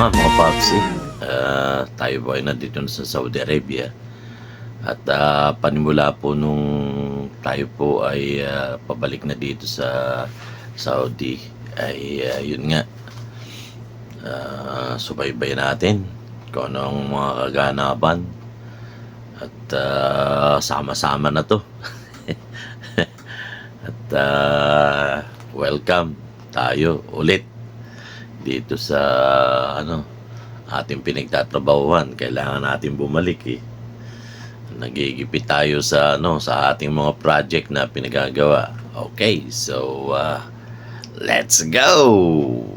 nga mga Papsi, tayo po ay nandito na sa Saudi Arabia at panimula po nung tayo po ay pabalik na dito sa Saudi ay yun nga, subaybay natin kung anong mga kaganapan at sama-sama na to. At welcome tayo ulit dito sa ating pinagtatrabahuan. Kailangan natin bumalik nagigipit tayo sa sa ating mga project na pinagagawa. Okay, so let's go.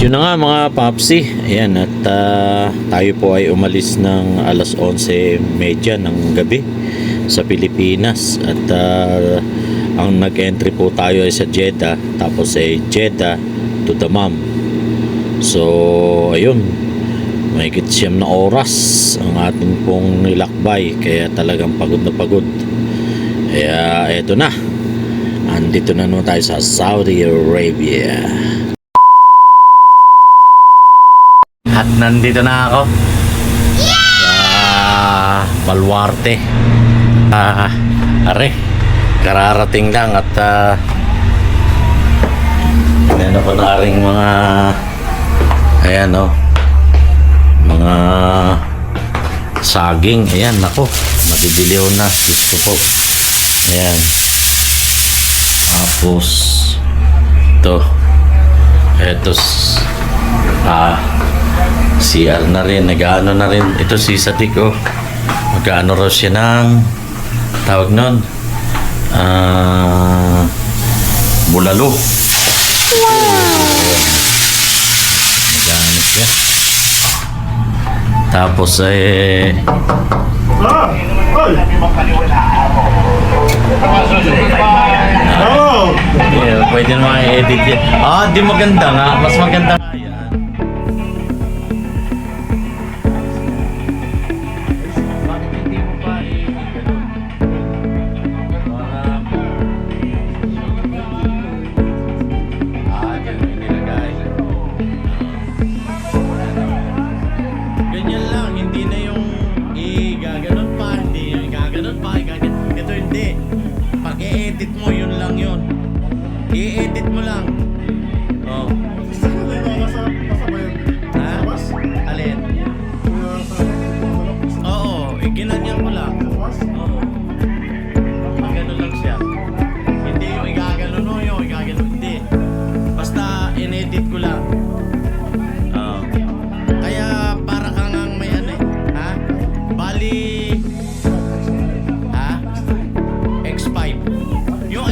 Yun na nga mga Papsi, ayan, at tayo po ay umalis ng alas 11:30 ng gabi sa Pilipinas at ang nag-entry po tayo ay sa Jeddah, tapos ay Jeddah to Dammam. So ayun, mahigit 9 na oras ang atin pong nilakbay, kaya talagang pagod na pagod. Kaya eto na, andito na naman tayo sa Saudi Arabia. At nandito na ako sa Baluarte. Kararating lang at ano ko na rin mga ayan mga saging. Ayan, ako matidiliw na, gusto po. Ayan, tapos eto CR na rin, nag-ano na rin ito si Sadik. Mag-ano raw siya ng tawag nun, bulalo. Mag-ano siya, tapos pwede naman i-edit yan. Di maganda nga, mas maganda nga yan. I-edit mo, yun lang yun. I-edit mo lang. Ha? Alin? Oo, ginanyan mo lang. Oo. Magano lang siya. Hindi yung igaganon mo, yung igaganon. Hindi. Basta in-edit ko lang. Kaya para kang ang may ha? Bali X5. Yung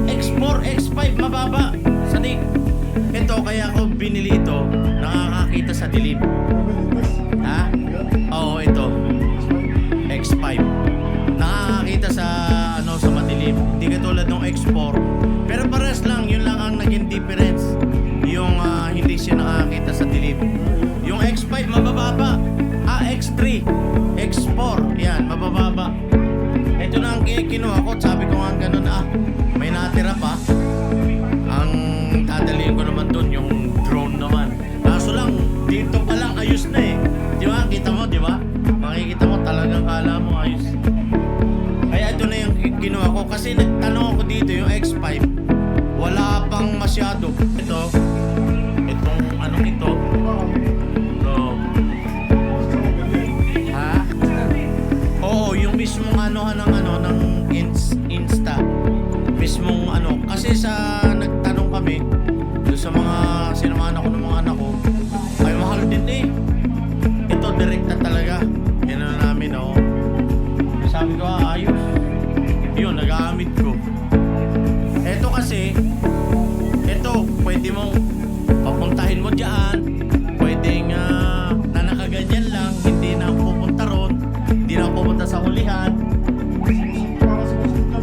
X4, X5 mababa. Sadik. Ito kaya ko binili ito, nakakakita sa dilim. Ha? Oo, ito. X5. Nakakakita sa sa madilim. Hindi katulad ng X4. Pero parehas lang, yun lang ang naging difference. Yung hindi siya nakakakita sa dilim. Yung X5 mabababa. X3, X4, yan, mabababa. Ito na ang kinuha ko. Sabi ko nga ganun, may natira pa. Ang dadalhin ko naman dun, yung drone naman. Kaso lang ito. Itong anong ito. So, ha? Oo, yung mismong ng Insta. Mismong kasi sa nagtanong kami doon sa mga sinamahan ako ng mga anak ko, ay mahal din eh. Ito direkta talaga. Yan namin sabi ko ayos. Yun, nag-aamit ko. Ito kasi, pwede mong papuntahin mo dyan. Pwedeng na nakaganyan lang, hindi na pupunta ron, hindi na pupunta sa hulihan.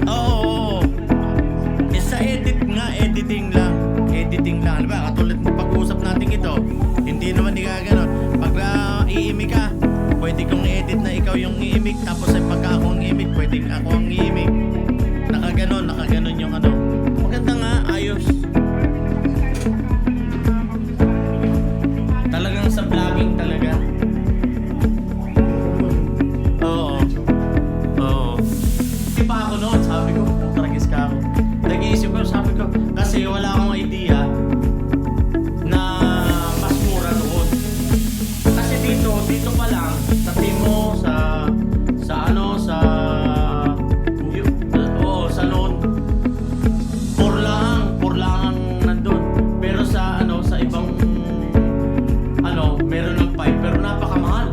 Oo. Sa editing lang. Ano ba? Katulad ng pag-uusap natin ito, hindi naman gaganon. Pag iimik ka, pwede kong i-edit na ikaw yung iimik, tapos ay pagka ako ang iimik, pwedeng ako ang iimik. Nakaganon yung maganda nga, ayos. Talagang sa vlogging talaga. Oo. Di pa ako noon, sabi ko, tragis ka ako. Nag-iisip ko, sabi ko, kasi wala akong idea na mas mura doon. Kasi dito pa lang, sa Timo, sa noon, pur lang nandun. Pero sa ibang, meron ng 5, pero napakamahal.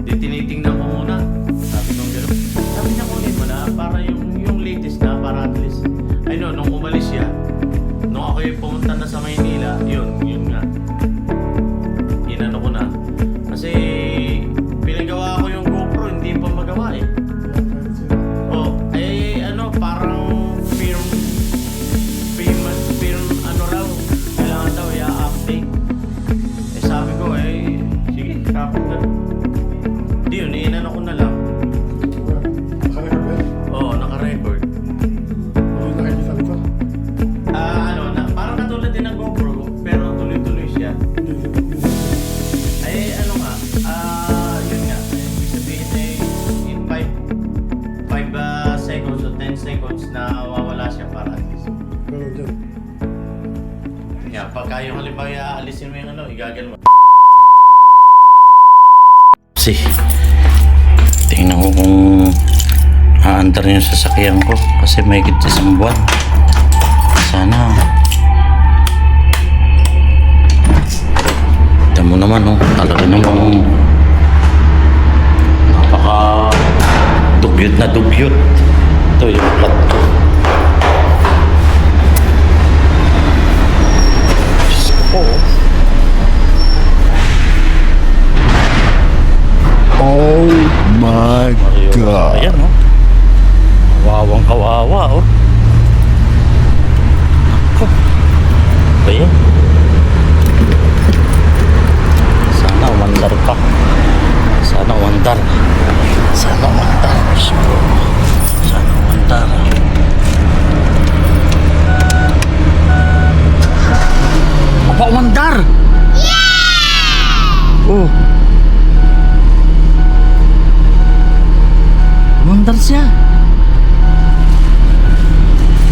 Di tinitingnan ko muna. Sabi ko gano'n. Sabi niya kunin mo na, para yung latest na, para at least, nung umalis siya, nung ako yung pumunta na sa Maynila, yun nga. Inano ko na. Kasi, pinagawa ko yung GoPro, hindi pa magawa eh. Parang film raw, kailangan daw i-update. Sabi ko sige, kapag di yun, inano ko na lang. Oo, naka-record. Parang katulad din ng GoPro, pero tuloy-tuloy siya. Yun nga, ibig sabihin in 5 seconds o 10 seconds na wawala siya para at least. Yeah, pagka yung halimbawa alisin mo yung igagal mo. Tingnan ko kung aandar yung sasakyan ko kasi may isang buwan. Sana. Tignan mo naman talaga namang napaka dugyot na dugyot. Ito yung plat ko. Diyos ko po. Oh my God. Ayan Kawawang kawawa Ako. Ayan. Sana umandar pa. Sana umandar. Sana umandar. Sana umandar. Apa umandar? Yeah! Oh. Umandar siya.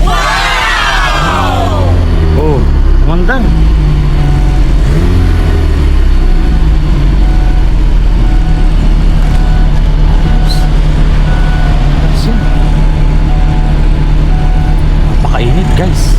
Wow! Oh, umandar. Napakainit, guys.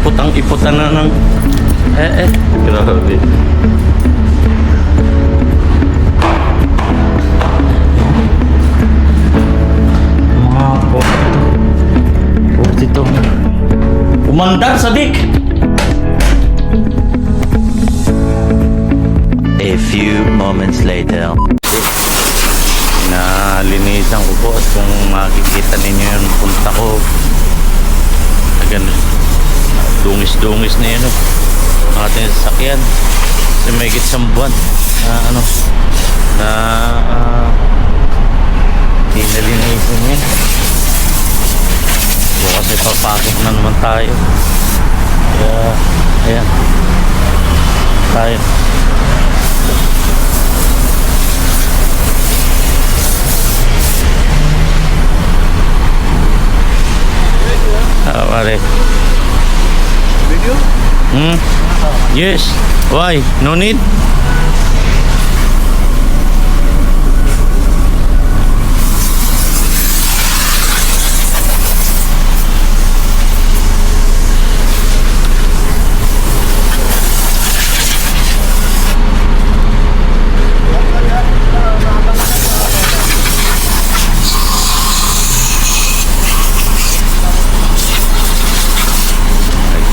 Iputang-iputan na ng... Grabe. Mga po. Ito. Umandar, Sadik! A few moments later. Nalinisan ko po at kung makikita ninyo yung punta ko, ganun, dungis-dungis na yun, ang ating sasakyan kasi may isang buwan na hindi nalinisan yun. Bukas ay papasok na naman tayo, kaya ayan tayo. Pare. Video? Yes. Why? No need?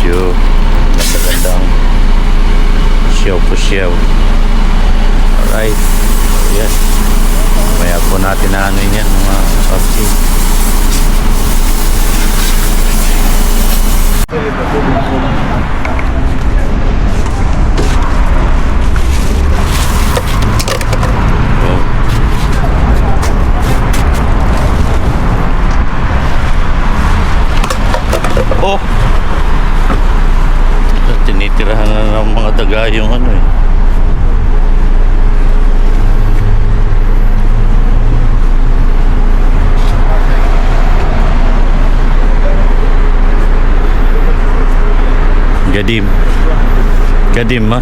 Medyo magandang pusyaw. Alright. Yes. Maya po natin na ano yan mga kapsi. Oh! Tinitirahan na ng mga daga yung ano eh. Gadim ha.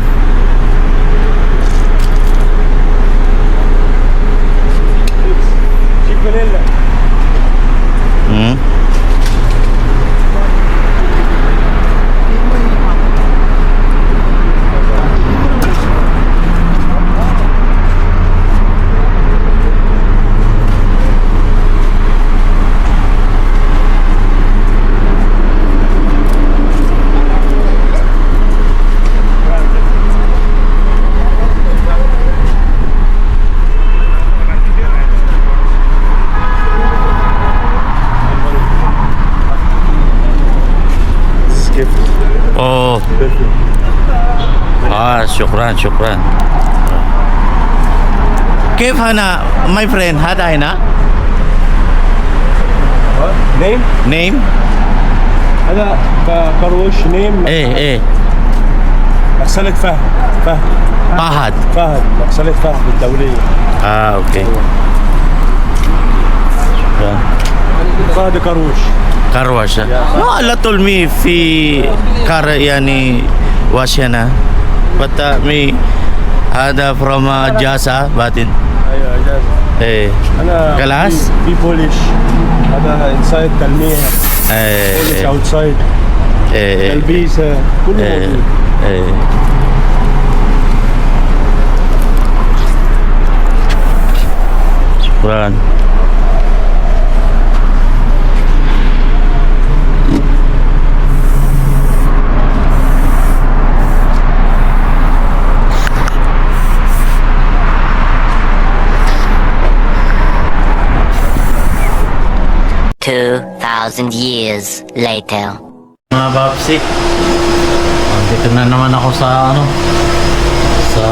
Oh. Syukran. كيف هنا my friend هذا هنا What? Name? name هذا كروش نيم ايه مغسلة فهد Fahad مغسلة فهد الدولية okay فهد كروش كروش no Allah told me في كار يعني واشينا but me هذا from جاسا بعدين ايوه اجازة ايه انا كلاس في بوليش هذا انسايد تلميع بوليش ايه اوتسايد تلبيس كله موجود شكرا 2,000 years later. Mga babsi, dito na naman ako sa sa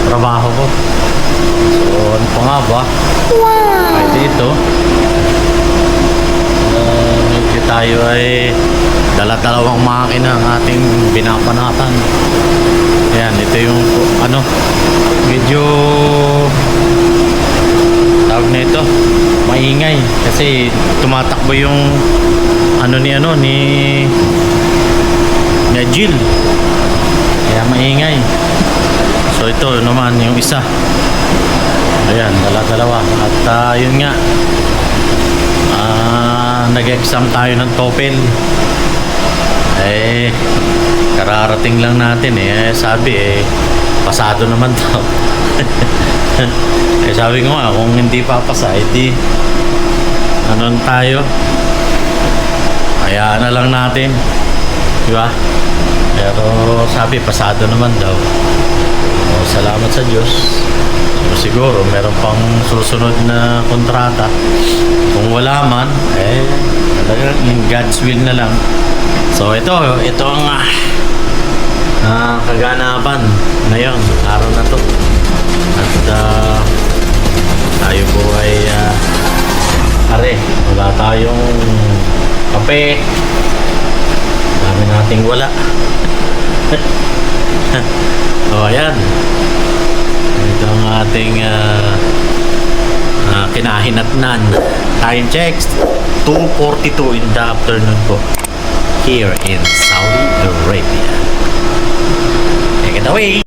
trabaho ko. So ano pa nga ba? Ay dito medyo tayo ay dalawang makina ang ating binapanatan. Ayan, ito yung medyo tawag na ito, maingay kasi tumatakbo yung ni Jill, kaya maingay. So ito naman yung isa, ayan, dalawa at yun nga, nag-exam tayo ng TOEFL. Eh, kararating lang natin sabi pasado naman daw. Sabi ko nga, kung hindi papasa, di ano tayo, kaya na lang natin, di ba? Pero sabi, pasado naman daw. So, salamat sa Diyos. So, siguro meron pang susunod na kontrata. Kung wala man, talagang in God's will na lang. So ito ang kaganapan ngayon, araw na to. At tayo po ay wala tayong kape. Dami nating wala. So ayan, ito ang ating kinahinatnan. Time checks 2:42 in the afternoon po here in Saudi Arabia. Take it away.